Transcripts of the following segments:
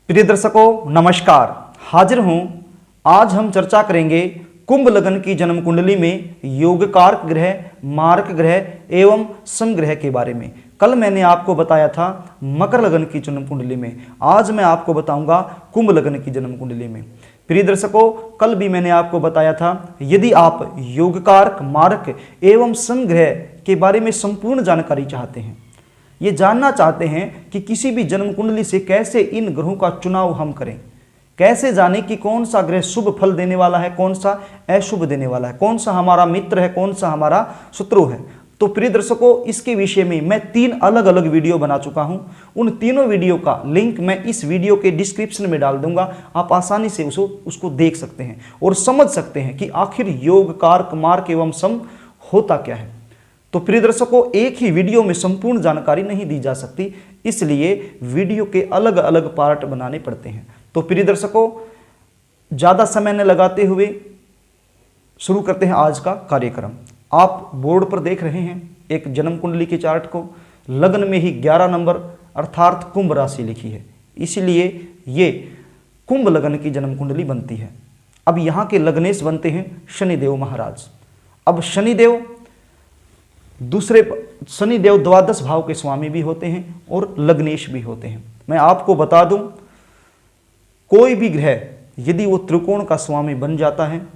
प्रिय दर्शकों नमस्कार, हाजिर हूं। आज हम चर्चा करेंगे कुंभ लग्न की जन्म कुंडली में योग कारक ग्रह, मारक ग्रह एवं समग्रह के बारे में। कल मैंने आपको बताया था मकर लग्न की जन्म कुंडली में, आज मैं आपको बताऊंगा कुंभ लग्न की जन्म कुंडली में। प्रिय दर्शकों, कल भी मैंने आपको बताया था यदि आप योग कारक, मारक एवं समग्रह के बारे में संपूर्ण जानकारी चाहते हैं, ये जानना चाहते हैं कि किसी भी जन्म कुंडली से कैसे इन ग्रहों का चुनाव हम करें, कैसे जाने कि कौन सा ग्रह शुभ फल देने वाला है, कौन सा अशुभ देने वाला है, कौन सा हमारा मित्र है, कौन सा हमारा शत्रु है। तो प्रिय दर्शकों, इसके विषय में मैं 3 अलग अलग वीडियो बना चुका हूं। उन तीनों वीडियो का लिंक मैं इस वीडियो के डिस्क्रिप्शन में डाल दूंगा। आप आसानी से उसको देख सकते हैं और समझ सकते हैं कि आखिर योग कारक, मारक एवं सम होता क्या है। तो प्रिय दर्शकों, एक ही वीडियो में संपूर्ण जानकारी नहीं दी जा सकती, इसलिए वीडियो के अलग अलग पार्ट बनाने पड़ते हैं। तो प्रिय दर्शकों, ज़्यादा समय न लगाते हुए शुरू करते हैं आज का कार्यक्रम। आप बोर्ड पर देख रहे हैं एक जन्म कुंडली के चार्ट को। लग्न में ही 11 नंबर अर्थात कुंभ राशि लिखी है, इसलिए ये कुंभ लग्न की जन्म कुंडली बनती है। अब यहाँ के लग्नेश बनते हैं शनिदेव महाराज। अब शनिदेव द्वादश भाव के स्वामी भी होते हैं और लग्नेश भी होते हैं। मैं आपको बता दूं, कोई भी ग्रह यदि वो त्रिकोण का स्वामी बन जाता है,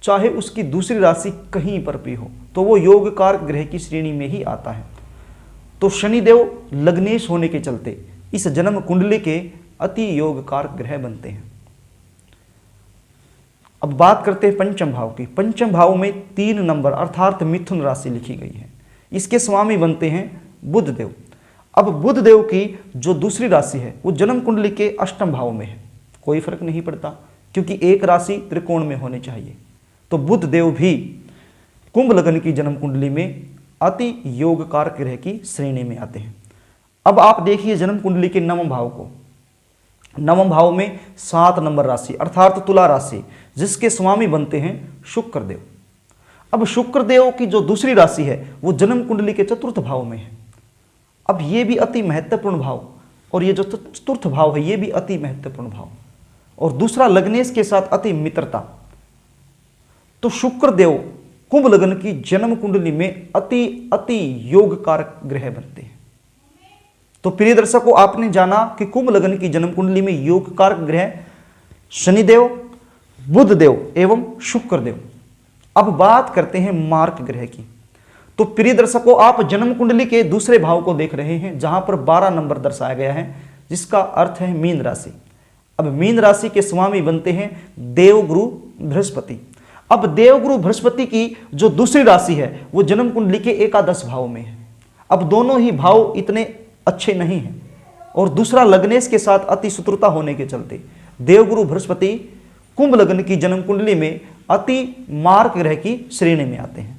चाहे उसकी दूसरी राशि कहीं पर भी हो, तो वो योग कारक ग्रह की श्रेणी में ही आता है। तो शनिदेव लग्नेश होने के चलते इस जन्म कुंडली के अति योग कारक ग्रह बनते हैं। अब बात करते हैं पंचम भाव की। पंचम भाव में 3 नंबर अर्थात मिथुन राशि लिखी गई है। इसके स्वामी बनते हैं बुध देव। अब बुध देव की जो दूसरी राशि है वो जन्म कुंडली के अष्टम भाव में है। कोई फर्क नहीं पड़ता, क्योंकि एक राशि त्रिकोण में होनी चाहिए। तो बुध देव भी कुंभ लग्न की जन्म कुंडली में अति योग कारक ग्रह की श्रेणी में आते हैं। अब आप देखिए जन्म कुंडली के नवम भाव को। नवम भाव में 7 नंबर राशि अर्थात तुला राशि, जिसके स्वामी बनते हैं शुक्रदेव। अब शुक्रदेव की जो दूसरी राशि है वो जन्म कुंडली के चतुर्थ भाव में है। अब ये भी अति महत्वपूर्ण भाव, और ये जो चतुर्थ भाव है ये भी अति महत्वपूर्ण भाव, और दूसरा लग्नेश के साथ अति मित्रता। तो शुक्रदेव कुंभ लग्न की जन्म कुंडली में अति योग कारक ग्रह बनते हैं। तो प्रिय दर्शकों, आपने जाना कि कुंभ लग्न की जन्म कुंडली में योग कारक ग्रह शनिदेव, बुधदेव एवं शुक्रदेव। अब बात करते हैं मारक ग्रह की। तो प्रिय दर्शकों, आप जन्म कुंडली के दूसरे भाव को देख रहे हैं, जहां पर 12 नंबर दर्शाया गया है, जिसका अर्थ है मीन राशि। अब मीन राशि के स्वामी बनते हैं देवगुरु बृहस्पति। अब देवगुरु बृहस्पति की जो दूसरी राशि है वो जन्म कुंडली के एकादश भाव में है। अब दोनों ही भाव इतने अच्छे नहीं हैं, और दूसरा लग्नेश के साथ अति शत्रुता होने के चलते देवगुरु बृहस्पति कुंभ लग्न की जन्म कुंडली में अति मारक ग्रह की श्रेणी में आते हैं।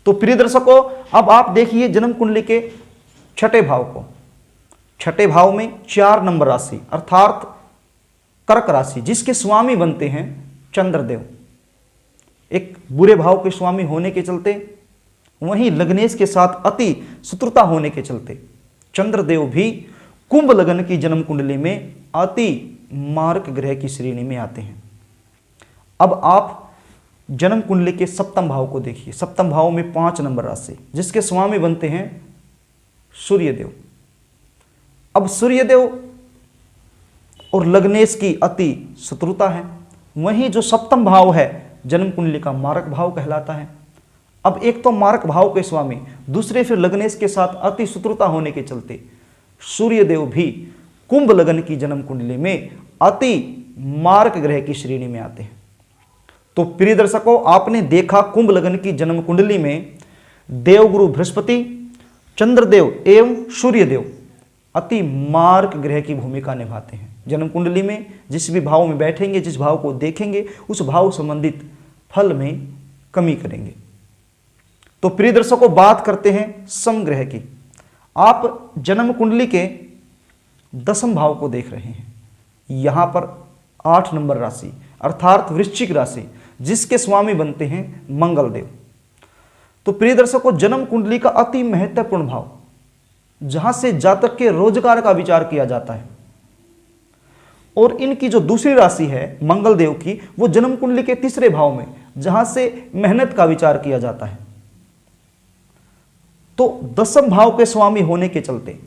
तो प्रिय दर्शकों, अब आप देखिए जन्म कुंडली के छठे भाव को। छठे भाव में 4 नंबर राशि अर्थात कर्क राशि, जिसके स्वामी बनते हैं चंद्रदेव। एक बुरे भाव के स्वामी होने के चलते, वहीं लग्नेश के साथ अति शत्रुता होने के चलते चंद्रदेव भी कुंभ लग्न की जन्म कुंडली में अति मारक ग्रह की श्रेणी में आते हैं। अब आप जन्म कुंडली के सप्तम भाव को देखिए। सप्तम भाव में 5 नंबर राशि, जिसके स्वामी बनते हैं सूर्यदेव। अब सूर्यदेव और लग्नेश की अति शत्रुता है, वहीं जो सप्तम भाव है जन्म कुंडली का मारक भाव कहलाता है। अब एक तो मारक भाव के स्वामी, दूसरे फिर लग्नेश के साथ अति शत्रुता होने के चलते सूर्यदेव भी कुंभ लग्न की जन्म कुंडली में अति मारक ग्रह की श्रेणी में आते हैं। तो प्रिय दर्शकों, आपने देखा कुंभ लग्न की जन्म कुंडली में देवगुरु बृहस्पति, चंद्रदेव एवं सूर्यदेव अति मारक ग्रह की भूमिका निभाते हैं। जन्म कुंडली में जिस भी भाव में बैठेंगे, जिस भाव को देखेंगे, उस भाव संबंधित फल में कमी करेंगे। तो प्रिय दर्शकों, बात करते हैं समग्रह की। आप जन्म कुंडली के 10वें भाव को देख रहे हैं। यहां पर 8 नंबर राशि अर्थात वृश्चिक राशि, जिसके स्वामी बनते हैं मंगलदेव। तो प्रिय दर्शकों, जन्म कुंडली का अति महत्वपूर्ण भाव, जहां से जातक के रोजगार का विचार किया जाता है, और इनकी जो दूसरी राशि है मंगल देव की, वो जन्म कुंडली के तीसरे भाव में, जहां से मेहनत का विचार किया जाता है। तो दसम भाव के स्वामी होने के चलते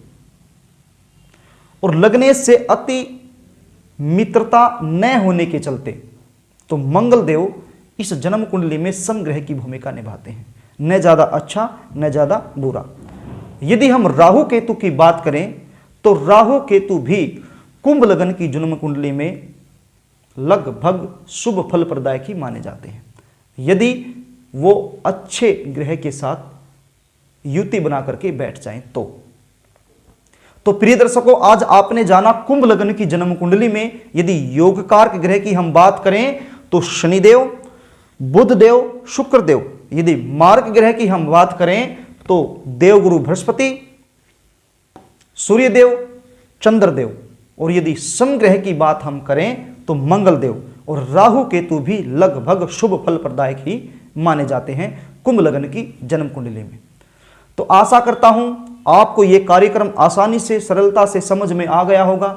और लग्नेश से अति मित्रता न होने के चलते तो मंगल देव इस जन्म कुंडली में समग्रह की भूमिका निभाते हैं, न ज्यादा अच्छा न ज्यादा बुरा। यदि हम राहु केतु की बात करें तो राहु केतु भी कुंभ लग्न की जन्म कुंडली में लगभग शुभ फल प्रदायक ही माने जाते हैं, यदि वो अच्छे ग्रह के साथ युति बना करके बैठ जाएं तो प्रिय दर्शकों, आज आपने जाना कुंभ लग्न की जन्म कुंडली में यदि योग कारक ग्रह की हम बात करें तो शनिदेव, बुध देव, शुक्र देव। यदि मार्ग ग्रह की हम बात करें तो देवगुरु बृहस्पति, सूर्यदेव, चंद्रदेव। और यदि समग्रह की बात हम करें तो मंगल देव और राहु केतु भी लगभग शुभ फल प्रदायक ही माने जाते हैं कुंभ लग्न की जन्म कुंडली में। तो आशा करता हूं आपको यह कार्यक्रम आसानी से, सरलता से समझ में आ गया होगा।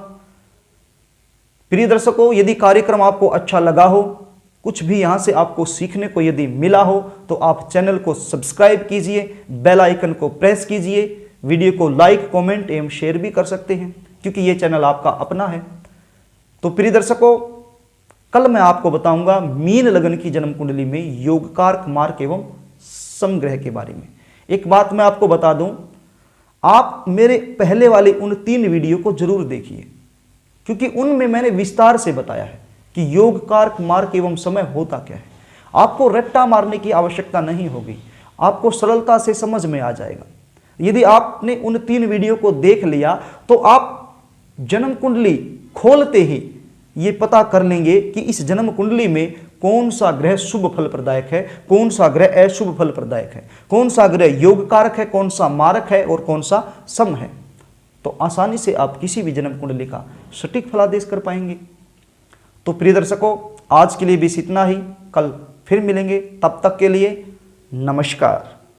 प्रिय दर्शकों, यदि कार्यक्रम आपको अच्छा लगा हो, कुछ भी यहां से आपको सीखने को यदि मिला हो, तो आप चैनल को सब्सक्राइब कीजिए, बेल आइकन को प्रेस कीजिए, वीडियो को लाइक, कमेंट एवं शेयर भी कर सकते हैं, क्योंकि यह चैनल आपका अपना है। तो प्रिय दर्शकों, कल मैं आपको बताऊंगा मीन लग्न की जन्म कुंडली में योग कारक मार्क एवं समग्रह के बारे में। एक बात मैं आपको बता दूं, आप मेरे पहले वाले उन 3 वीडियो को जरूर देखिए, क्योंकि उनमें मैंने विस्तार से बताया है कि योग कारक मार्क एवं समय होता क्या है। आपको रट्टा मारने की आवश्यकता नहीं होगी, आपको सरलता से समझ में आ जाएगा। यदि आपने उन 3 वीडियो को देख लिया तो आप जन्म कुंडली खोलते ही ये पता कर लेंगे कि इस जन्म कुंडली में कौन सा ग्रह शुभ फल प्रदायक है, कौन सा ग्रह अशुभ फल प्रदायक है, कौन सा ग्रह योग कारक है, कौन सा मारक है और कौन सा सम है। तो आसानी से आप किसी भी जन्म कुंडली का सटीक फलादेश कर पाएंगे। तो प्रिय दर्शकों, आज के लिए बस इतना ही, कल फिर मिलेंगे, तब तक के लिए नमस्कार।